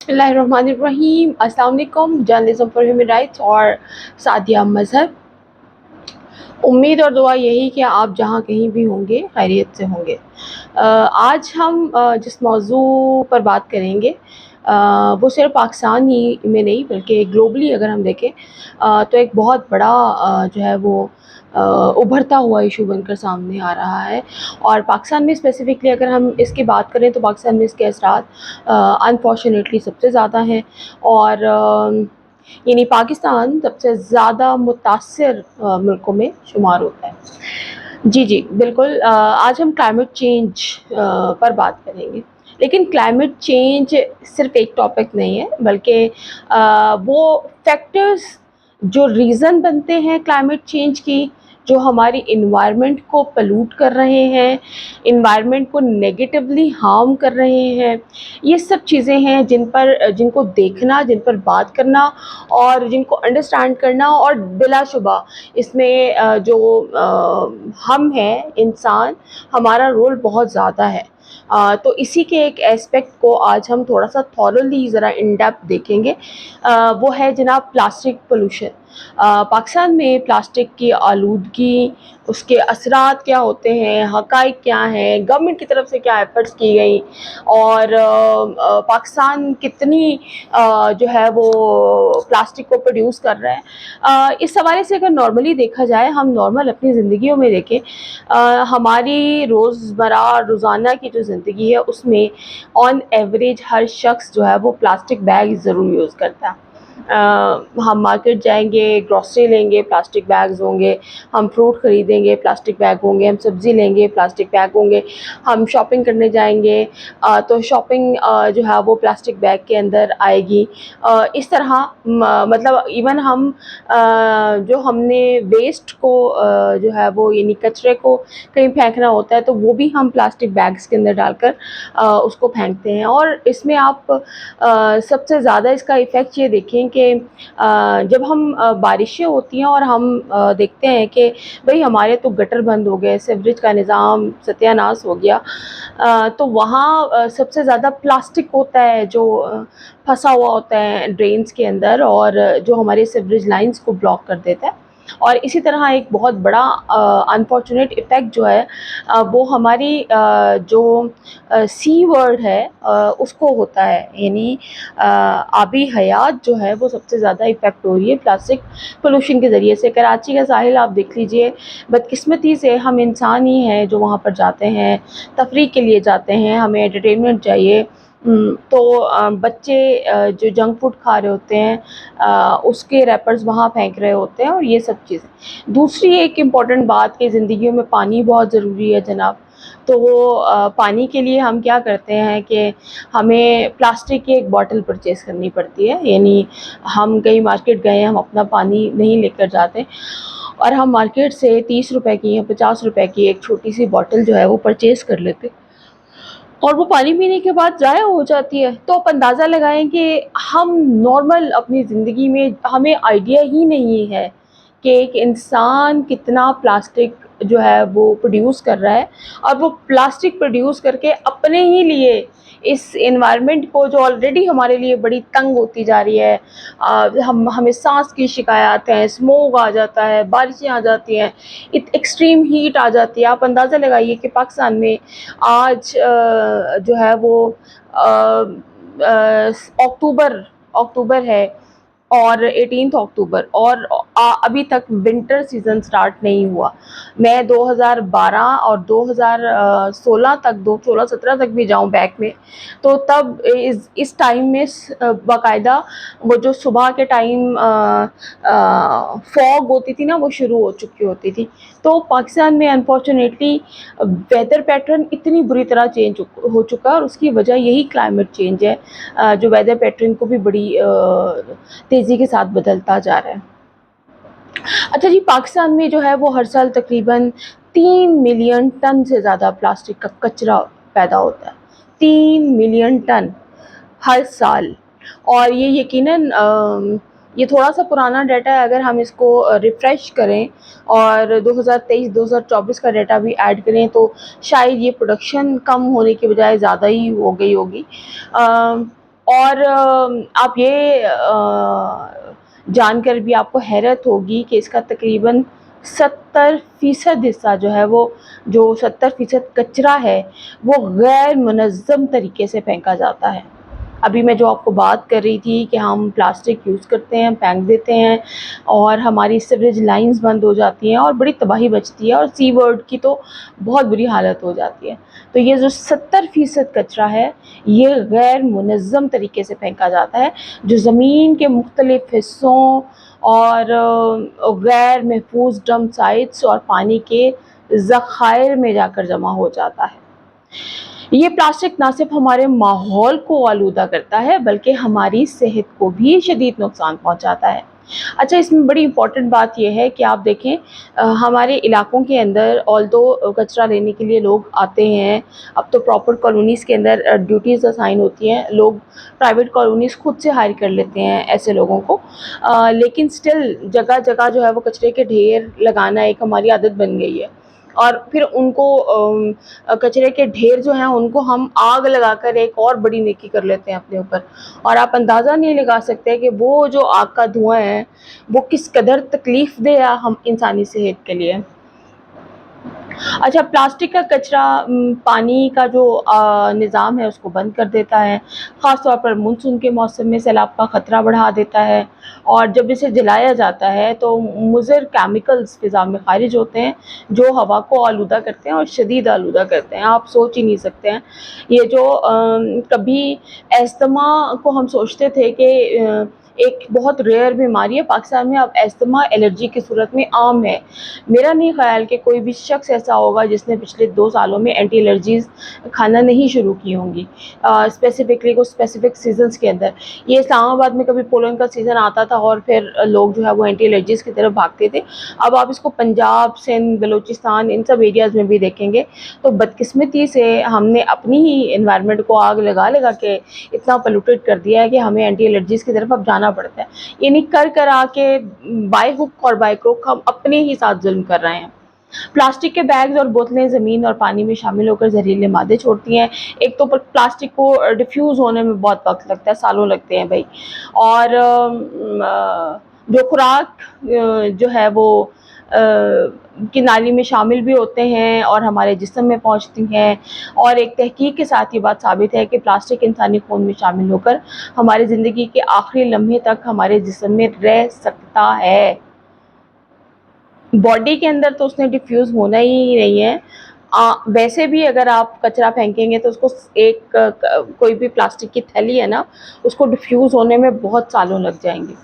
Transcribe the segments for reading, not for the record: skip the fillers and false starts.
بسم اللہ الرحمن الرحیم۔ السلام علیکم جرنلزم فار ہیومن رائٹس اور سعدیہ مظہر۔ امید اور دعا یہی کہ آپ جہاں کہیں بھی ہوں گے خیریت سے ہوں گے۔ آج ہم جس موضوع پر بات کریں گے وہ صرف پاکستان ہی میں نہیں بلکہ گلوبلی اگر ہم دیکھیں تو ایک بہت بڑا جو ہے وہ ابھرتا ہوا ایشو بن کر سامنے آ رہا ہے، اور پاکستان میں اسپیسیفکلی اگر ہم اس کی بات کریں تو پاکستان میں اس کے اثرات انفارچونیٹلی سب سے زیادہ ہیں، اور یعنی پاکستان سب سے زیادہ متاثر ملکوں میں شمار ہوتا ہے۔ جی جی بالکل، آج ہم کلائمیٹ چینج پر بات کریں گے، لیکن کلائمیٹ چینج صرف ایک ٹاپک نہیں ہے بلکہ وہ فیکٹرز جو ریزن بنتے ہیں کلائمیٹ چینج کی، جو ہماری انوائرمنٹ کو پلوٹ کر رہے ہیں، انوائرمنٹ کو نیگیٹیولی ہارم کر رہے ہیں، یہ سب چیزیں ہیں جن کو دیکھنا، جن پر بات کرنا اور جن کو انڈرسٹینڈ کرنا، اور بلا شبہ اس میں جو ہم ہیں انسان، ہمارا رول بہت زیادہ ہے۔ تو اسی کے ایک ایسپیکٹ کو آج ہم تھوڑا سا تھورلی ذرا ان ڈیپتھ دیکھیں گے، وہ ہے جناب پلاسٹک پولوشن۔ پاکستان میں پلاسٹک کی آلودگی، اس کے اثرات کیا ہوتے ہیں، حقائق کیا ہیں، گورنمنٹ کی طرف سے کیا ایفرٹس کی گئی، اور پاکستان کتنی جو ہے وہ پلاسٹک کو پروڈیوس کر رہا ہے۔ اس حوالے سے اگر نارملی دیکھا جائے، ہم نارمل اپنی زندگیوں میں دیکھیں، ہماری روزانہ کی جو زندگی ہے اس میں آن ایوریج ہر شخص جو ہے وہ پلاسٹک بیگ ضرور یوز کرتا ہے۔ ہم مارکیٹ جائیں گے، گروسری لیں گے، پلاسٹک بیگز ہوں گے، ہم فروٹ خریدیں گے، پلاسٹک بیگ ہوں گے، ہم سبزی لیں گے، پلاسٹک بیگ ہوں گے، ہم شاپنگ کرنے جائیں گے تو شاپنگ جو ہے وہ پلاسٹک بیگ کے اندر آئے گی۔ اس طرح مطلب ایون ہم نے ویسٹ کو جو ہے وہ یعنی کچرے کو کہیں پھینکنا ہوتا ہے تو وہ بھی ہم پلاسٹک بیگز کے اندر ڈال کر اس کو پھینکتے ہیں۔ اور اس میں آپ سب سے زیادہ اس کا ایفیکٹ یہ دیکھیں کہ جب ہم بارشیں ہوتی ہیں اور ہم دیکھتے ہیں کہ بھئی ہمارے تو گٹر بند ہو گئے، سیوریج کا نظام ستیہ ناش ہو گیا، تو وہاں سب سے زیادہ پلاسٹک ہوتا ہے جو پھنسا ہوا ہوتا ہے ڈرینز کے اندر، اور جو ہمارے سیوریج لائنز کو بلاک کر دیتا ہے۔ اور اسی طرح ایک بہت بڑا انفارچونیٹ ایفیکٹ جو ہے وہ ہماری جو سی ورلڈ ہے اس کو ہوتا ہے، یعنی آبی حیات جو ہے وہ سب سے زیادہ افیکٹ ہو رہی ہے پلاسٹک پولوشن کے ذریعے سے۔ کراچی کا ساحل آپ دیکھ لیجئے، بدقسمتی سے ہم انسان ہی ہیں جو وہاں پر جاتے ہیں، تفریح کے لیے جاتے ہیں، ہمیں انٹرٹینمنٹ چاہیے، تو بچے جو جنک فوڈ کھا رہے ہوتے ہیں اس کے ریپرز وہاں پھینک رہے ہوتے ہیں، اور یہ سب چیزیں۔ دوسری ایک امپورٹنٹ بات کہ زندگیوں میں پانی بہت ضروری ہے جناب، تو وہ پانی کے لیے ہم کیا کرتے ہیں کہ ہمیں پلاسٹک کی ایک بوٹل پرچیز کرنی پڑتی ہے، یعنی ہم کہیں مارکیٹ گئے ہیں، ہم اپنا پانی نہیں لے کر جاتے اور ہم مارکیٹ سے 30 روپے کی یا 50 روپے کی ایک چھوٹی سی بوٹل جو ہے وہ پرچیز کر لیتے، اور وہ پانی پینے کے بعد ضائع ہو جاتی ہے۔ تو آپ اندازہ لگائیں کہ ہم نارمل اپنی زندگی میں ہمیں آئیڈیا ہی نہیں ہے کہ ایک انسان کتنا پلاسٹک جو ہے وہ پروڈیوس کر رہا ہے، اور وہ پلاسٹک پروڈیوس کر کے اپنے ہی لیے اس انوائرمنٹ کو جو آلریڈی ہمارے لیے بڑی تنگ ہوتی جا رہی ہے، ہمیں سانس کی شکایات ہیں، اسموگ آ جاتا ہے، بارشیں آ جاتی ہیں، ایکسٹریم ہیٹ آ جاتی ہے۔ آپ اندازہ لگائیے کہ پاکستان میں آج جو ہے وہ اکتوبر ہے، اور 18 اکتوبر، اور ابھی تک ونٹر سیزن سٹارٹ نہیں ہوا۔ میں 2012 اور 2016 تک، 2016-17 تک بھی جاؤں بیک میں، تو تب اس ٹائم میں باقاعدہ وہ جو صبح کے ٹائم فوگ ہوتی تھی نا، وہ شروع ہو چکی ہوتی تھی۔ تو پاکستان میں انفارچونیٹلی ویدر پیٹرن اتنی بری طرح چینج ہو چکا ہے، اور اس کی وجہ یہی کلائمیٹ چینج ہے جو ویدر پیٹرن کو بھی بڑی تیزی کے ساتھ بدلتا جا رہا ہے۔ اچھا جی، پاکستان میں جو ہے وہ ہر سال تقریباً 3 ملین ٹن سے زیادہ پلاسٹک کا کچرا پیدا ہوتا ہے، 3 ملین ٹن ہر سال۔ اور یہ یقیناً یہ تھوڑا سا پرانا ڈیٹا ہے، اگر ہم اس کو ریفریش کریں اور 2023-2024 کا ڈیٹا بھی ایڈ کریں تو شاید یہ پروڈکشن کم ہونے کی بجائے زیادہ ہی ہو گئی ہوگی۔ اور آپ یہ جان کر بھی آپ کو حیرت ہوگی کہ اس کا تقریباً 70% حصہ جو ہے وہ، جو 70% کچرا ہے، وہ غیر منظم طریقے سے پھینکا جاتا ہے۔ ابھی میں جو آپ کو بات کر رہی تھی کہ ہم پلاسٹک یوز کرتے ہیں، پھینک دیتے ہیں، اور ہماری سیوریج لائنز بند ہو جاتی ہیں اور بڑی تباہی بچتی ہے، اور سی ورڈ کی تو بہت بری حالت ہو جاتی ہے۔ تو یہ جو 70% کچرا ہے، یہ غیر منظم طریقے سے پھینکا جاتا ہے، جو زمین کے مختلف حصوں اور غیر محفوظ ڈمپ سائٹس اور پانی کے ذخائر میں جا کر جمع ہو جاتا ہے۔ یہ پلاسٹک نہ صرف ہمارے ماحول کو آلودہ کرتا ہے بلکہ ہماری صحت کو بھی شدید نقصان پہنچاتا ہے۔ اچھا، اس میں بڑی امپورٹنٹ بات یہ ہے کہ آپ دیکھیں ہمارے علاقوں کے اندر آلدو کچرا لینے کے لیے لوگ آتے ہیں، اب تو پراپر کالونیز کے اندر ڈیوٹیز اسائن ہوتی ہیں، لوگ پرائیویٹ کالونیز خود سے ہائر کر لیتے ہیں ایسے لوگوں کو، لیکن سٹل جگہ جگہ جو ہے وہ کچرے کے ڈھیر لگانا ایک ہماری عادت بن گئی ہے، اور پھر ان کو کچرے کے ڈھیر جو ہیں ان کو ہم آگ لگا کر ایک اور بڑی نیکی کر لیتے ہیں اپنے اوپر، اور آپ اندازہ نہیں لگا سکتے کہ وہ جو آگ کا دھواں ہے وہ کس قدر تکلیف دہ ہے ہم انسانی صحت کے لیے۔ اچھا، پلاسٹک کا کچرا پانی کا جو نظام ہے اس کو بند کر دیتا ہے، خاص طور پر مونسون کے موسم میں سیلاب کا خطرہ بڑھا دیتا ہے، اور جب اسے جلایا جاتا ہے تو مضر کیمیکلز فضا میں خارج ہوتے ہیں جو ہوا کو آلودہ کرتے ہیں اور شدید آلودہ کرتے ہیں۔ آپ سوچ ہی نہیں سکتے ہیں، یہ جو کبھی استما کو ہم سوچتے تھے کہ ایک بہت ریئر بیماری ہے، پاکستان میں اب استما الرجی کی صورت میں عام ہے۔ میرا نہیں خیال کہ کوئی بھی شخص ایسا ہوگا جس نے پچھلے 2 سالوں میں اینٹی الرجیز کھانا نہیں شروع کی ہوں گی، اسپیسیفکلی کچھ اسپیسیفک سیزنز کے اندر۔ یہ اسلام آباد میں کبھی پولن کا سیزن آتا تھا اور پھر لوگ جو ہے وہ اینٹی الرجیز کی طرف بھاگتے تھے، اب آپ اس کو پنجاب، سندھ، بلوچستان، ان سب ایریاز میں بھی دیکھیں گے تو بدقسمتی سے ہم نے اپنی ہی انوائرمنٹ کو آگ لگا لگا کے اتنا پولوٹیڈ کر دیا ہے کہ ہمیں اینٹی الرجیز کی طرف اب جانا پڑتا ہے، یعنی کر آ کے بائی ہک اور بائی کروک ہم اپنے ہی ساتھ ظلم کر رہے ہیں۔ پلاسٹک کے بیگز اور بوتلیں زمین اور پانی میں شامل ہو کر زہریلے مادے چھوڑتی ہیں۔ ایک تو پلاسٹک کو ڈیفیوز ہونے میں بہت وقت لگتا ہے، سالوں لگتے ہیں بھائی، اور جو خوراک جو ہے وہ کی نالی میں شامل بھی ہوتے ہیں اور ہمارے جسم میں پہنچتی ہیں، اور ایک تحقیق کے ساتھ یہ بات ثابت ہے کہ پلاسٹک انسانی خون میں شامل ہو کر ہماری زندگی کے آخری لمحے تک ہمارے جسم میں رہ سکتا ہے۔ باڈی کے اندر تو اس نے ڈیفیوز ہونا ہی نہیں ہے، ویسے بھی اگر آپ کچرا پھینکیں گے تو اس کو ایک کوئی بھی پلاسٹک کی تھیلی ہے نا، اس کو ڈیفیوز ہونے میں بہت سالوں لگ جائیں گے۔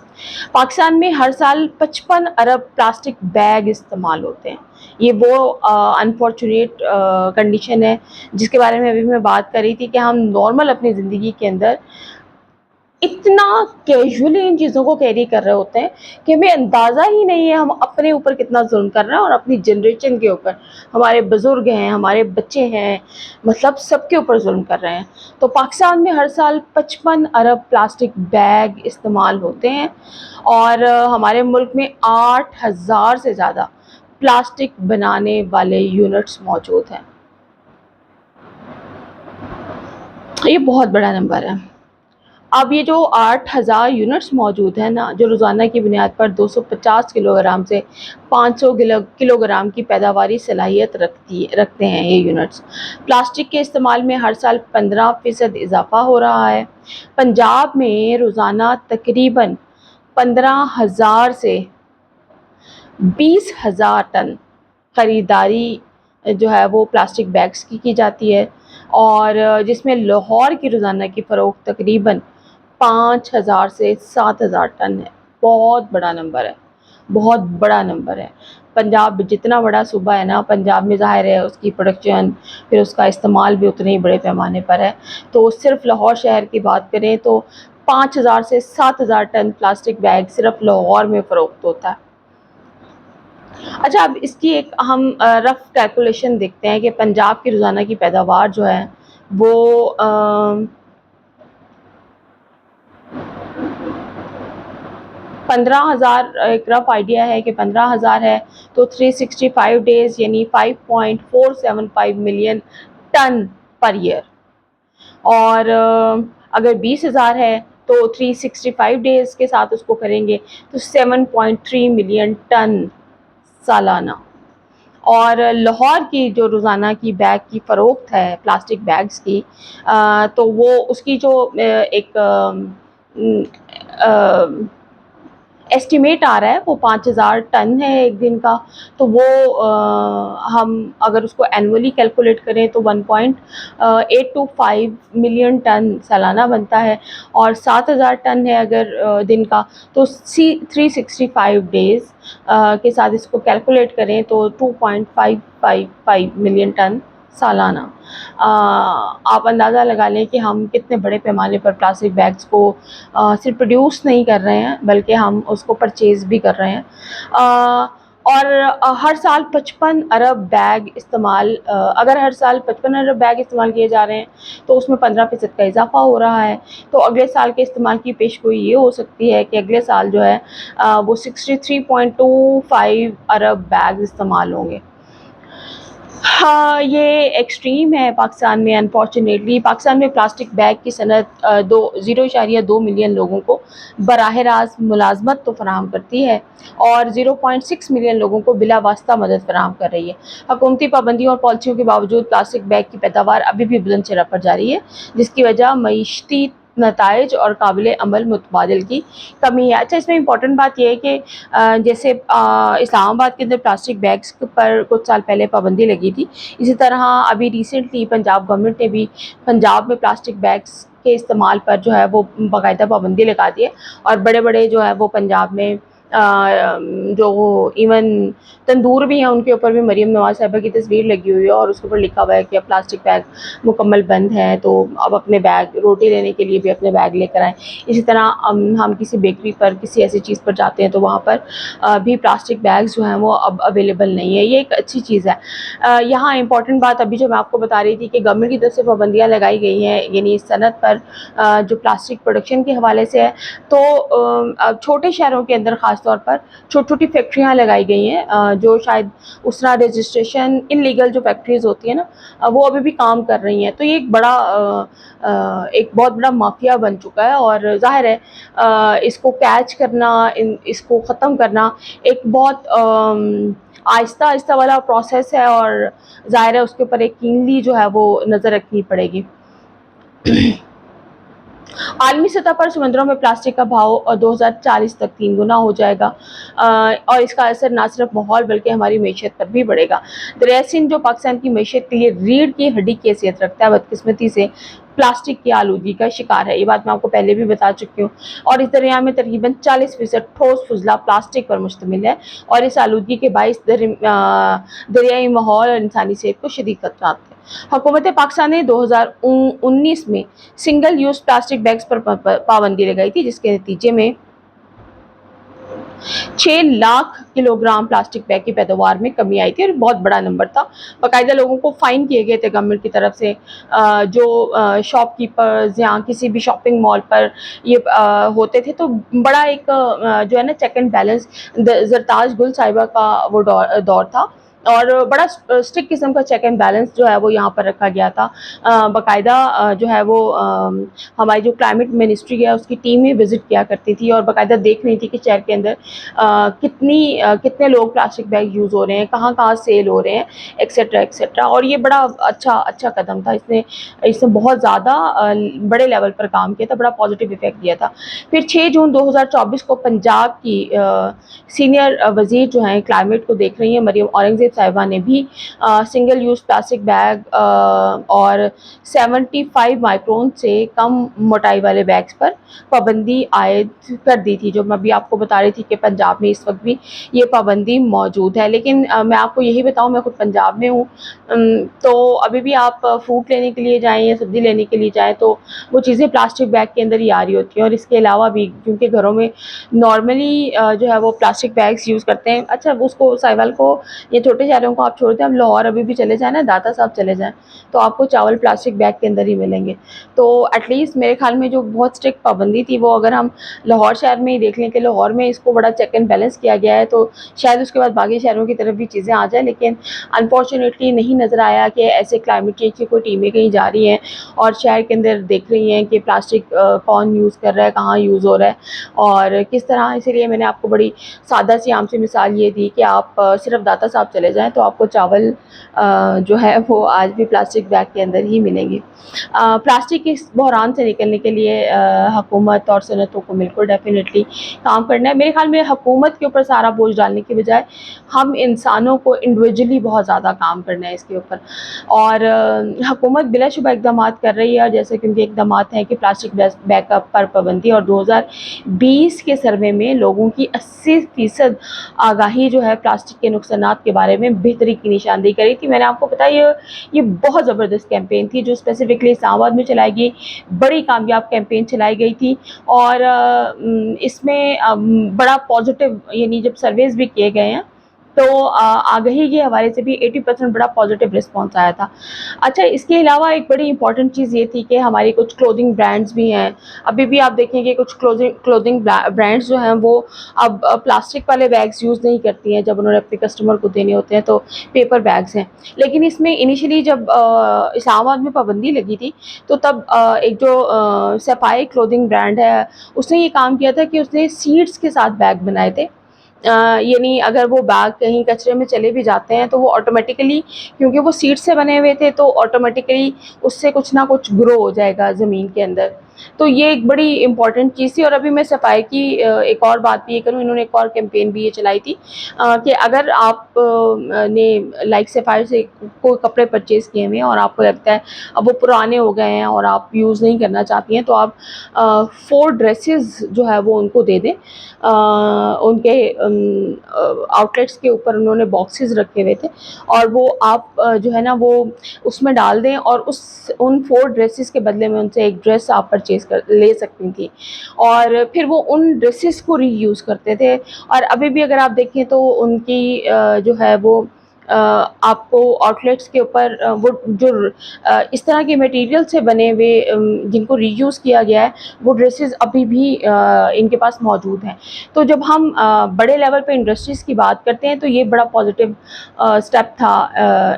پاکستان میں ہر سال 55 ارب پلاسٹک بیگ استعمال ہوتے ہیں۔ یہ وہ انفارچونیٹ کنڈیشن ہے جس کے بارے میں ابھی میں بات کر رہی تھی کہ ہم نارمل اپنی زندگی کے اندر اتنا کیجولی ان چیزوں کو کیری کر رہے ہوتے ہیں کہ ہمیں اندازہ ہی نہیں ہے ہم اپنے اوپر کتنا ظلم کر رہے ہیں اور اپنی جنریشن کے اوپر، ہمارے بزرگ ہیں، ہمارے بچے ہیں، مطلب سب کے اوپر ظلم کر رہے ہیں۔ تو پاکستان میں ہر سال 55 ارب پلاسٹک بیگ استعمال ہوتے ہیں، اور ہمارے ملک میں 8,000 سے زیادہ پلاسٹک بنانے والے یونٹس موجود ہیں۔ یہ بہت بڑا نمبر ہے۔ اب یہ جو 8,000 یونٹس موجود ہیں نا، جو روزانہ کی بنیاد پر 250 کلو گرام سے 500 کلو گرام کی پیداواری صلاحیت رکھتے ہیں، یہ یونٹس پلاسٹک کے استعمال میں ہر سال 15% اضافہ ہو رہا ہے۔ پنجاب میں روزانہ تقریباً 15,000 سے 20,000 ٹن خریداری جو ہے وہ پلاسٹک بیگز کی جاتی ہے، اور جس میں لاہور کی روزانہ کی فروخت تقریباً 5,000 سے 7,000 ٹن ہے۔ بہت بڑا نمبر ہے، بہت بڑا نمبر ہے۔ پنجاب جتنا بڑا صوبہ ہے نا، پنجاب میں ظاہر ہے اس کی پروڈکشن، پھر اس کا استعمال بھی اتنے ہی بڑے پیمانے پر ہے، تو صرف لاہور شہر کی بات کریں تو 5,000 سے 7,000 ٹن پلاسٹک بیگ صرف لاہور میں فروخت ہوتا ہے۔ اچھا، اب اس کی ایک ہم رف کیلکولیشن دیکھتے ہیں کہ پنجاب کی روزانہ کی پیداوار جو ہے وہ 15,000، ایک رف آئیڈیا ہے کہ 15,000 ہے تو 365 ڈیز یعنی 5.475 ملین ٹن پر ایئر، اور اگر 20,000 ہے تو 365 ڈیز کے ساتھ اس کو کریں گے تو 7.3 ملین ٹن سالانہ. اور لاہور کی جو روزانہ کی بیگ کی فروخت ہے پلاسٹک بیگز کی، تو وہ اس کی جو ایک ایسٹیمیٹ آ رہا ہے وہ 5,000 ٹن ہے ایک دن کا. تو وہ ہم اگر اس کو اینولی کیلکولیٹ کریں تو 1.825 ملین ٹن سالانہ بنتا ہے، اور 7,000 ٹن ہے اگر دن کا تو 365 ڈیز کے ساتھ اس کو کیلکولیٹ کریں تو 2.555 ملین ٹن سالانہ. آپ اندازہ لگا لیں کہ ہم کتنے بڑے پیمانے پر پلاسٹک بیگز کو صرف پروڈیوس نہیں کر رہے ہیں بلکہ ہم اس کو پرچیز بھی کر رہے ہیں. اور ہر سال 55 ارب بیگ استعمال، اگر ہر سال 55 ارب بیگ استعمال کیے جا رہے ہیں تو اس میں 15% کا اضافہ ہو رہا ہے. تو اگلے سال کے استعمال کی پیشگوئی یہ ہو سکتی ہے کہ اگلے سال جو ہے وہ 63.25 ارب بیگ استعمال ہوں گے. ہاں، یہ ایکسٹریم ہے پاکستان میں. انفارچونیٹلی پاکستان میں پلاسٹک بیگ کی صنعت 0.2 ملین لوگوں کو براہ راست ملازمت تو فراہم کرتی ہے اور 0.6 ملین لوگوں کو بلا واسطہ مدد فراہم کر رہی ہے. حکومتی پابندیوں اور پالیسیوں کے باوجود پلاسٹک بیگ کی پیداوار ابھی بھی بلند شرح پر جاری ہے، جس کی وجہ معیشتی نتائج اور قابل عمل متبادل کی کمی ہے. اچھا، اس میں امپورٹنٹ بات یہ ہے کہ جیسے اسلام آباد کے اندر پلاسٹک بیگز پر کچھ سال پہلے پابندی لگی تھی، اسی طرح ابھی ریسنٹلی پنجاب گورنمنٹ نے بھی پنجاب میں پلاسٹک بیگز کے استعمال پر جو ہے وہ باقاعدہ پابندی لگا دی ہے. اور بڑے بڑے جو ہے وہ پنجاب میں جو ایون تندور بھی ہیں ان کے اوپر بھی مریم نواز صاحبہ کی تصویر لگی ہوئی ہے اور اس کے اوپر لکھا ہوا ہے کہ اب پلاسٹک بیگ مکمل بند ہے، تو اب اپنے بیگ روٹی لینے کے لیے بھی اپنے بیگ لے کر آئیں. اسی طرح ہم کسی بیکری پر کسی ایسی چیز پر جاتے ہیں تو وہاں پر بھی پلاسٹک بیگز جو ہیں وہ اب اویلیبل نہیں ہے. یہ ایک اچھی چیز ہے. یہاں امپورٹنٹ بات ابھی جو میں آپ کو بتا رہی تھی کہ گورنمنٹ کی طرف سے پابندیاں لگائی گئی ہیں یعنی اس صنعت پر جو پلاسٹک پروڈکشن کے حوالے سے ہے، تو چھوٹے شہروں کے اندر خاص طور پر چھوٹی چھوٹی فیکٹریاں لگائی گئی ہیں جو شاید اس طرح رجسٹریشن ان لیگل جو فیکٹریز ہوتی ہیں نا وہ ابھی بھی کام کر رہی ہیں. تو یہ ایک بہت بڑا مافیا بن چکا ہے، اور ظاہر ہے اس کو کیچ کرنا، اس کو ختم کرنا ایک بہت آہستہ آہستہ والا پروسیس ہے، اور ظاہر ہے اس کے اوپر ایک کینلی جو ہے وہ نظر رکھنی پڑے گی. عالمی سطح پر سمندروں میں پلاسٹک کا بھاؤ 2040 تک 3 گنا ہو جائے گا، اور اس کا اثر نہ صرف ماحول بلکہ ہماری معیشت پر بھی پڑے گا. دریائے سندھ جو پاکستان کی معیشت کے لیے ریڑھ کی ہڈی کی حیثیت رکھتا ہے، بدقسمتی سے پلاسٹک کی آلودگی کا شکار ہے. یہ بات میں آپ کو پہلے بھی بتا چکی ہوں. اور اس دریا میں تقریباً 40% ٹھوس فضلہ پلاسٹک پر مشتمل ہے، اور اس آلودگی کے باعث دریائی ماحول اور انسانی صحت کو شدید خطرات ہیں. حکومت پاکستان نے 2019 میں سنگل یوز پلاسٹک بیگز پر پابندی لگائی تھی، جس کے نتیجے میں 6 lakh kilo gram plastic bag کی پیداوار میں کمی آئی تھی، اور بہت بڑا نمبر تھا. باقاعدہ لوگوں کو فائن کیے گئے تھے گورنمنٹ کی طرف سے. جو شاپ کیپرز یا کسی بھی شاپنگ مال پر یہ ہوتے تھے تو بڑا ایک جو ہے نا چیک اینڈ بیلنس، زرتاج گل صاحبہ کا وہ دور تھا، اور بڑا اسٹرکٹ قسم کا چیک اینڈ بیلنس جو ہے وہ یہاں پر رکھا گیا تھا. باقاعدہ جو ہے وہ ہماری جو کلائمیٹ منسٹری ہے اس کی ٹیمیں وزٹ کیا کرتی تھی اور باقاعدہ دیکھ رہی تھی کہ شہر کے اندر کتنے لوگ پلاسٹک بیگ یوز ہو رہے ہیں، کہاں کہاں سیل ہو رہے ہیں، ایکسیٹرا ایکسیٹرا. اور یہ بڑا اچھا قدم تھا. اس نے بہت زیادہ بڑے لیول پر کام کیا تھا، بڑا پازیٹیو ایفیکٹ دیا تھا. پھر 6 جون 2024 کو پنجاب کی سینئر وزیر جو ہیں کلائمیٹ کو دیکھ رہی ہیں مریم اورنگزیب صاحبہ نے بھی سنگل یوز پلاسٹک بیگ اور 75 مائکرون سے کم موٹائی والے بیگز پر پابندی عائد کر دی تھی. جو میں ابھی آپ کو بتا رہی تھی کہ پنجاب میں اس وقت بھی یہ پابندی موجود ہے. لیکن میں آپ کو یہی بتاؤں، میں خود پنجاب میں ہوں، تو ابھی بھی آپ فروٹ لینے کے لیے جائیں یا سبزی لینے کے لیے جائیں تو وہ چیزیں پلاسٹک بیگ کے اندر ہی آ رہی ہوتی ہیں. اور اس کے علاوہ بھی کیونکہ گھروں میں نارملی جو ہے وہ پلاسٹک بیگز یوز کرتے ہیں. اچھا، اس کو سائیوال کو یہ چھوٹے چھوٹے شہروں کو آپ چھوڑتے ہیں، اب لاہور ابھی بھی چلے جائیں نا، داتا صاحب چلے جائیں تو آپ کو چاول پلاسٹک بیگ کے اندر ہی ملیں گے. تو ایٹ لیسٹ میرے خیال میں جو بہت اسٹرکٹ پابندی تھی وہ اگر ہم لاہور شہر میں ہی دیکھ لیں کہ لاہور میں اس کو بڑا چیک اینڈ بیلنس کیا گیا ہے، تو شاید اس کے بعد باقی شہروں کی طرف بھی چیزیں آ جائیں. لیکن انفارچونیٹلی نہیں نظر آیا کہ ایسے کلائمیٹ چینج کی کوئی ٹیمیں کہیں جا رہی ہیں اور شہر کے اندر دیکھ رہی ہیں کہ پلاسٹک کون یوز کر رہا ہے، کہاں یوز ہو رہا ہے اور کس طرح. اسی لیے میں نے آپ کو بڑی سادہ سی عام سی مثال یہ دی کہ آپ صرف داتا صاحب چلے جائیں تو آپ کو چاول جو ہے وہ آج بھی پلاسٹک بیگ کے اندر ہی ملیں گے. پلاسٹک کے اس بحران سے نکلنے کے لیے حکومت اور صنعتوں کو مل کر ڈیفینیٹلی کام کرنا ہے. میرے خیال میں حکومت کے اوپر سارا بوجھ ڈالنے کی بجائے ہم انسانوں کو انڈیویجولی بہت زیادہ کام کرنا ہے اس کے اوپر. اور حکومت بلا شبہ اقدامات کر رہی ہے، جیسے کہ ان کے اقدامات ہیں کہ پلاسٹک بیک اپ پر پابندی، اور 2020 کے سروے میں لوگوں کی 80% آگاہی جو ہے پلاسٹک کے نقصانات کے بارے میں بہتری کی نشاندہی کری تھی. میں نے آپ کو بتایا یہ بہت زبردست کیمپین تھی جو اسپیسیفکلی اسلام آباد میں چلائی گئی، بڑی کامیاب کیمپین چلائی گئی تھی. اور اس میں بڑا پازیٹیو، یعنی جب سرویز بھی کیے گئے ہیں تو آگہی کے حوالے سے بھی 80% بڑا پازیٹیو رسپانس آیا تھا. اچھا، اس کے علاوہ ایک بڑی امپورٹنٹ چیز یہ تھی کہ ہماری کچھ کلودنگ برانڈز بھی ہیں. ابھی بھی آپ دیکھیں کہ کچھ کلودنگ برانڈز جو ہیں وہ اب پلاسٹک والے بیگز یوز نہیں کرتی ہیں. جب انہوں نے اپنے کسٹمر کو دینے ہوتے ہیں تو پیپر بیگز ہیں. لیکن اس میں انیشلی جب اسلام آباد میں پابندی لگی تھی تو تب ایک جو صفائی کلودنگ برانڈ ہے اس نے یہ کام کیا تھا کہ اس نے سیڈس کے ساتھ بیگ بنائے تھے. یعنی اگر وہ بیگ کہیں کچرے میں چلے بھی جاتے ہیں تو وہ آٹومیٹیکلی، کیونکہ وہ سیڈ سے بنے ہوئے تھے تو آٹومیٹیکلی اس سے کچھ نہ کچھ گرو ہو جائے گا زمین کے اندر. تو یہ ایک بڑی امپورٹنٹ چیز تھی. اور ابھی میں صفائی کی ایک اور بات بھی یہ کروں، انہوں نے ایک اور کیمپین بھی یہ چلائی تھی کہ اگر آپ نے لائک صفائی سے کوئی کپڑے پرچیز کیے ہوئے ہیں اور آپ کو لگتا ہے اب وہ پرانے ہو گئے ہیں اور آپ یوز نہیں کرنا چاہتی ہیں تو آپ 4 ڈریسز جو ہے وہ ان کو دے دیں. ان کے آؤٹ لیٹس کے اوپر انہوں نے باکسز رکھے ہوئے تھے اور وہ آپ جو ہے نا وہ اس میں ڈال دیں اور ان 4 ڈریسز کے بدلے میں ان سے ایک ڈریس آپ پرچیز لے سکتی تھی اور پھر وہ ان ڈریسز کو ری یوز کرتے تھے. اور ابھی بھی اگر آپ دیکھیں تو ان کی جو ہے وہ آپ کو آؤٹ لیٹس کے اوپر وہ جو اس طرح کے میٹیریل سے بنے ہوئے جن کو ری یوز کیا گیا ہے وہ ڈریسز ابھی بھی ان کے پاس موجود ہیں. تو جب ہم بڑے لیول پہ انڈسٹریز کی بات کرتے ہیں تو یہ بڑا پازیٹیو اسٹیپ تھا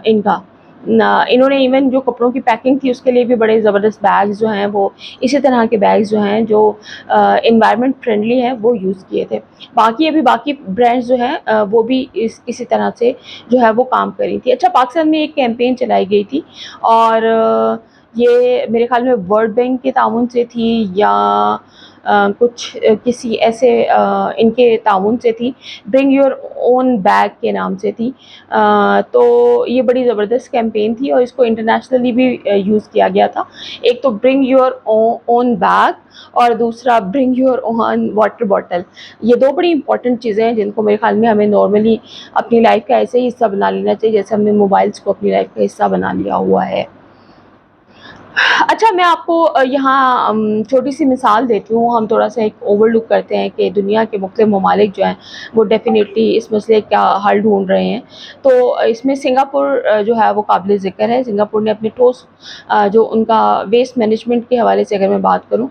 ان کا. انہوں نے ایون جو کپڑوں کی پیکنگ تھی اس کے لیے بھی بڑے زبردست بیگز جو ہیں وہ اسی طرح کے بیگز جو ہیں جو انوائرمنٹ فرینڈلی ہیں وہ یوز کیے تھے. باقی برانڈز جو ہیں وہ بھی اسی طرح سے جو ہے وہ کام کر رہی تھی. اچھا، پاکستان میں ایک کیمپین چلائی گئی تھی اور یہ میرے خیال میں ورلڈ بینک کے تعاون سے تھی یا کچھ کسی ایسے ان کے تعاون سے تھی، برنگ یور اون بیگ کے نام سے تھی. تو یہ بڑی زبردست کیمپین تھی اور اس کو انٹرنیشنلی بھی یوز کیا گیا تھا. ایک تو برنگ یور اون بیگ اور دوسرا bring your own water bottle. یہ 2 بڑی امپورٹنٹ چیزیں ہیں جن کو میرے خیال میں ہمیں نارملی اپنی لائف کا ایسے ہی حصہ بنا لینا چاہیے جیسے ہم نے موبائلس کو اپنی لائف کا حصہ بنا لیا ہوا ہے. اچھا، میں آپ کو یہاں چھوٹی سی مثال دیتی ہوں. ہم تھوڑا سا ایک اوور لک کرتے ہیں کہ دنیا کے مختلف ممالک جو ہیں وہ ڈیفینیٹلی اس مسئلے کا حل ڈھونڈ رہے ہیں. تو اس میں سنگاپور جو ہے وہ قابل ذکر ہے. سنگاپور نے اپنے ٹھوس جو ان کا ویسٹ مینجمنٹ کے حوالے سے اگر میں بات کروں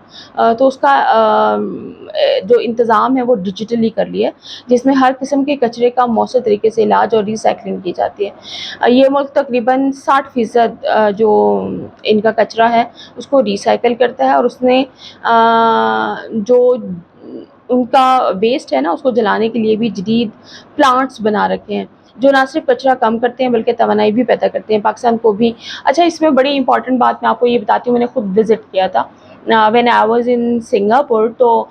تو اس کا جو انتظام ہے وہ ڈیجیٹلی کر لیا ہے، جس میں ہر قسم کے کچرے کا مؤثر طریقے سے علاج اور ریسائکلنگ کی جاتی ہے. یہ ملک تقریباً 60% جو ان کا کچرا ہے اس کو ریسائیکل کرتا ہے اور اس نے جو ان کا ویسٹ ہے نا اس کو جلانے کے لیے بھی جدید پلانٹس بنا رکھے ہیں جو نہ صرف کچرا کم کرتے ہیں بلکہ توانائی بھی پیدا کرتے ہیں. پاکستان کو بھی اچھا، اس میں بڑی امپورٹنٹ بات میں آپ کو یہ بتاتی ہوں. میں نے خود وزٹ کیا تھا when I was in Singapore. تو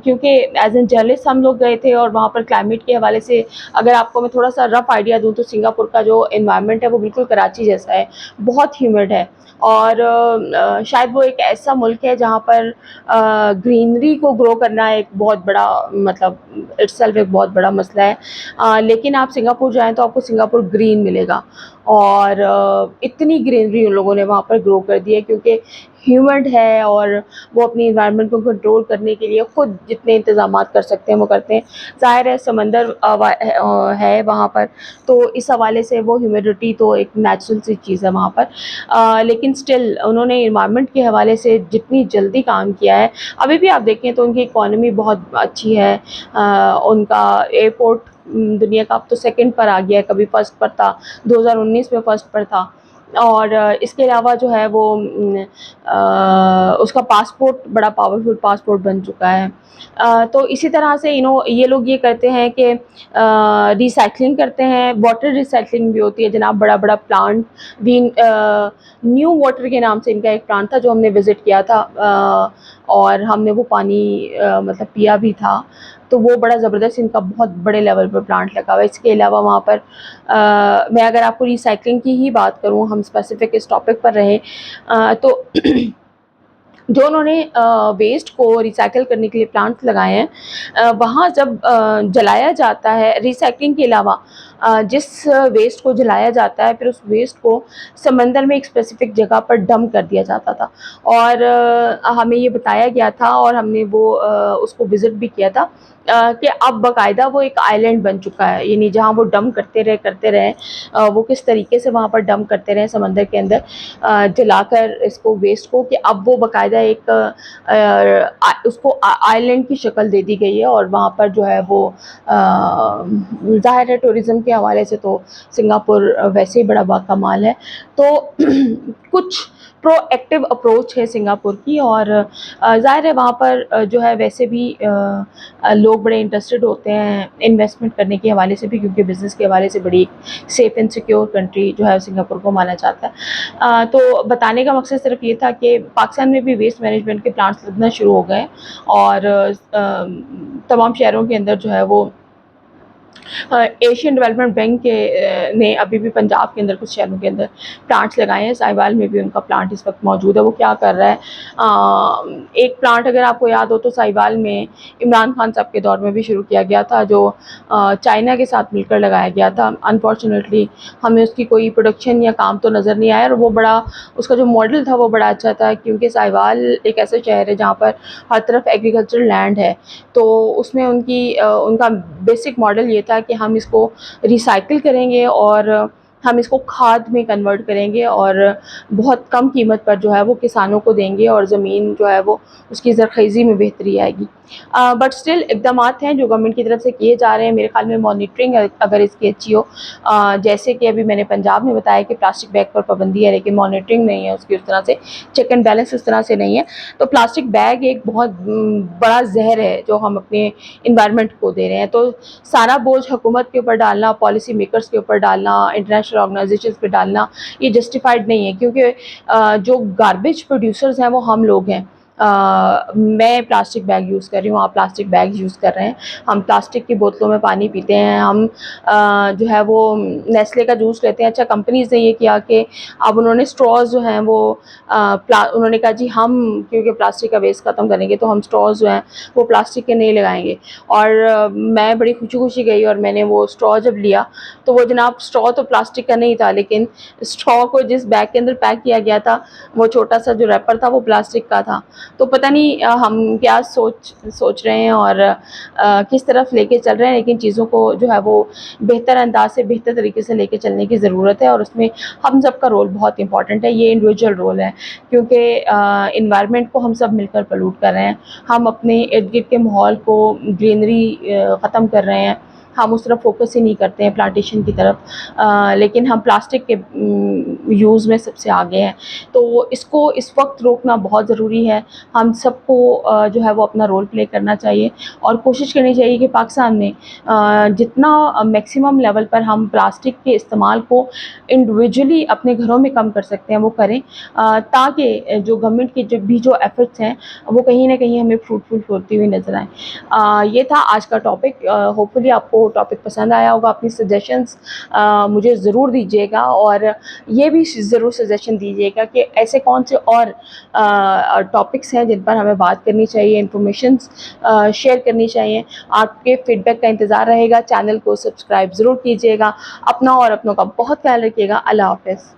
کیونکہ ایز این جرنلسٹ ہم لوگ گئے تھے اور وہاں پر کلائمیٹ کے حوالے سے اگر آپ کو میں تھوڑا سا رف آئیڈیا دوں تو سنگاپور کا جو انوائرمنٹ ہے وہ بالکل کراچی جیسا ہے، بہت ہیومڈ ہے. اور شاید وہ ایک ایسا ملک ہے جہاں پر گرینری کو گرو کرنا ایک بہت بڑا مطلب اٹ سیلف ایک بہت بڑا مسئلہ ہے. لیکن آپ سنگاپور جائیں تو آپ کو سنگاپور گرین ملے گا اور اتنی گرینری ان لوگوں نے وہاں پر گرو کر دی ہے کیونکہ ہیومنڈ ہے اور وہ اپنی انوائرمنٹ کو کنٹرول کرنے کے لیے خود جتنے انتظامات کر سکتے ہیں وہ کرتے ہیں. ظاہر ہے سمندر ہے وہاں پر، تو اس حوالے سے وہ ہیومیڈیٹی تو ایک نیچرل سی چیز ہے وہاں پر. لیکن اسٹل انہوں نے انوائرمنٹ کے حوالے سے جتنی جلدی کام کیا ہے. ابھی بھی آپ دیکھیں تو ان کی اکانومی بہت اچھی ہے. ان کا ایئرپورٹ دنیا کا اب تو سیکنڈ پر آ گیا ہے، کبھی فرسٹ پر تھا، 2019 میں فرسٹ پر تھا. اور اس کے علاوہ جو ہے وہ اس کا پاسپورٹ بڑا پاورفل پاسپورٹ بن چکا ہے. تو اسی طرح سے یہ لوگ یہ کرتے ہیں کہ ریسائکلنگ کرتے ہیں. واٹر ریسائکلنگ بھی ہوتی ہے جناب، بڑا بڑا پلانٹ بھی. نیو واٹر کے نام سے ان کا ایک پلانٹ تھا جو ہم نے وزٹ کیا تھا، اور ہم نے وہ پانی مطلب پیا بھی تھا. تو وہ بڑا زبردست ان کا بہت بڑے لیول پر پلانٹ لگا ہوا ہے. اس کے علاوہ وہاں پر میں اگر آپ کو ریسائکلنگ کی ہی بات کروں، ہم اسپیسیفک اس ٹاپک پر رہیں، تو جو انہوں نے ویسٹ کو ریسائکل کرنے کے لیے پلانٹس لگائے ہیں، وہاں جب جلایا جاتا ہے ریسائکلنگ کے علاوہ، جس ویسٹ کو جلایا جاتا ہے پھر اس ویسٹ کو سمندر میں ایک اسپیسیفک جگہ پر ڈمپ کر دیا جاتا تھا. اور ہمیں یہ بتایا گیا تھا اور ہم نے وہ اس کو وزٹ بھی کیا تھا کہ اب باقاعدہ وہ ایک آئی لینڈ بن چکا ہے. یعنی جہاں وہ ڈمپ کرتے رہے وہ کس طریقے سے وہاں پر ڈمپ کرتے رہے سمندر کے اندر جلا کر اس کو ویسٹ کو، کہ اب وہ باقاعدہ ایک اس کو آئی لینڈ کی شکل دے دی گئی ہے. اور وہاں پر جو ہے وہ ظاہر ہے ٹورزم کے حوالے سے تو سنگاپور ویسے ہی بڑا باکمال ہے. تو کچھ پرو ایکٹیو اپروچ ہے سنگاپور کی، اور ظاہر ہے وہاں پر جو ہے ویسے بھی لوگ بڑے انٹرسٹڈ ہوتے ہیں انویسٹمنٹ کرنے کے حوالے سے بھی، کیونکہ بزنس کے حوالے سے بڑی سیف اینڈ سیکیور کنٹری جو ہے سنگاپور کو مانا جاتا ہے. تو بتانے کا مقصد صرف یہ تھا کہ پاکستان میں بھی ویسٹ مینجمنٹ کے پلانٹس لگنا شروع ہو گئے، اور تمام شہروں کے اندر جو ہے وہ ایشین ڈیولپمنٹ بینک کے نے ابھی بھی پنجاب کے اندر کچھ شہروں کے اندر پلانٹس لگائے ہیں. ساہیوال میں بھی ان کا پلانٹ اس وقت موجود ہے. وہ کیا کر رہا ہے، ایک پلانٹ اگر آپ کو یاد ہو تو ساہیوال میں عمران خان صاحب کے دور میں بھی شروع کیا گیا تھا، جو چائنا کے ساتھ مل کر لگایا گیا تھا. انفارچونیٹلی ہمیں اس کی کوئی پروڈکشن یا کام تو نظر نہیں آیا، اور وہ بڑا اس کا جو ماڈل تھا وہ بڑا اچھا تھا، کیونکہ ساہیوال ایک ایسا شہر ہے جہاں پر ہر طرف ایگریکلچرل لینڈ ہے. تو اس میں ان کا بیسک ماڈل یہ تھا کہ ہم اس کو ریسائکل کریں گے اور ہم اس کو کھاد میں کنورٹ کریں گے، اور بہت کم قیمت پر جو ہے وہ کسانوں کو دیں گے، اور زمین جو ہے وہ اس کی زرخیزی میں بہتری آئے گی. بٹ اسٹل اقدامات ہیں جو گورنمنٹ کی طرف سے کیے جا رہے ہیں. میرے خیال میں مانیٹرنگ اگر اس کی اچھی ہو، جیسے کہ ابھی میں نے پنجاب میں بتایا کہ پلاسٹک بیگ پر پابندی ہے، لیکن مانیٹرنگ نہیں ہے اس کی، اس طرح سے چیک اینڈ بیلنس اس طرح سے نہیں ہے. تو پلاسٹک بیگ ایک بہت بڑا زہر ہے جو ہم اپنے انوائرمنٹ کو دے رہے ہیں. تو سارا بوجھ حکومت کے اوپر ڈالنا، پالیسی میکرز کے اوپر ڈالنا، انٹرنیشنل آرگنائزیشنز پہ ڈالنا، یہ جسٹیفائڈ نہیں ہے، کیونکہ جو گاربیج پروڈیوسرز ہیں وہ ہم لوگ ہیں. میں پلاسٹک بیگ یوز کر رہی ہوں، آپ پلاسٹک بیگ یوز کر رہے ہیں، ہم پلاسٹک کی بوتلوں میں پانی پیتے ہیں، ہم جو ہے وہ نیسلے کا جوس لیتے ہیں. اچھا کمپنیز نے یہ کیا کہ اب انہوں نے اسٹراز جو ہیں وہ انہوں نے کہا جی ہم کیونکہ پلاسٹک کا ویسٹ ختم کریں گے تو ہم اسٹراز جو ہیں وہ پلاسٹک کے نہیں لگائیں گے. اور میں بڑی خوشی گئی اور میں نے وہ اسٹرا جب لیا تو وہ جناب اسٹرا تو پلاسٹک کا نہیں تھا، لیکن اسٹرا کو جس بیگ کے اندر پیک کیا گیا تھا وہ چھوٹا سا جو ریپر تھا وہ پلاسٹک کا تھا. تو پتہ نہیں ہم کیا سوچ رہے ہیں اور کس طرف لے کے چل رہے ہیں، لیکن چیزوں کو جو ہے وہ بہتر انداز سے بہتر طریقے سے لے کے چلنے کی ضرورت ہے، اور اس میں ہم سب کا رول بہت امپورٹنٹ ہے. یہ انڈیویجول رول ہے، کیونکہ انوائرمنٹ کو ہم سب مل کر پلوٹ کر رہے ہیں. ہم اپنے ارد گرد کے ماحول کو گرینری ختم کر رہے ہیں، ہم اس طرف فوکس ہی نہیں کرتے ہیں پلانٹیشن کی طرف، لیکن ہم پلاسٹک کے یوز میں سب سے آگے ہیں. تو اس کو اس وقت روکنا بہت ضروری ہے. ہم سب کو جو ہے وہ اپنا رول پلے کرنا چاہیے، اور کوشش کرنی چاہیے کہ پاکستان میں جتنا میکسیمم لیول پر ہم پلاسٹک کے استعمال کو انڈیویجولی اپنے گھروں میں کم کر سکتے ہیں وہ کریں، تاکہ جو گورنمنٹ کے جو ایفرٹس ہیں وہ کہیں نہ کہیں ہمیں فروٹفل ہوتی ہوئی نظر آئیں. یہ تھا آج کا ٹاپک. ہوپ فلی آپ کو ٹاپک پسند آیا ہوگا. اپنی سجیشنس مجھے ضرور دیجیے گا، اور یہ بھی ضرور سجیشن دیجیے گا کہ ایسے کون سے اور ٹاپکس ہیں جن پر ہمیں بات کرنی چاہیے، انفارمیشنس شیئر کرنی چاہیے. آپ کے فیڈ بیک کا انتظار رہے گا. چینل کو سبسکرائب ضرور کیجیے گا. اپنا اور اپنوں کا بہت خیال رکھیے گا. اللہ حافظ.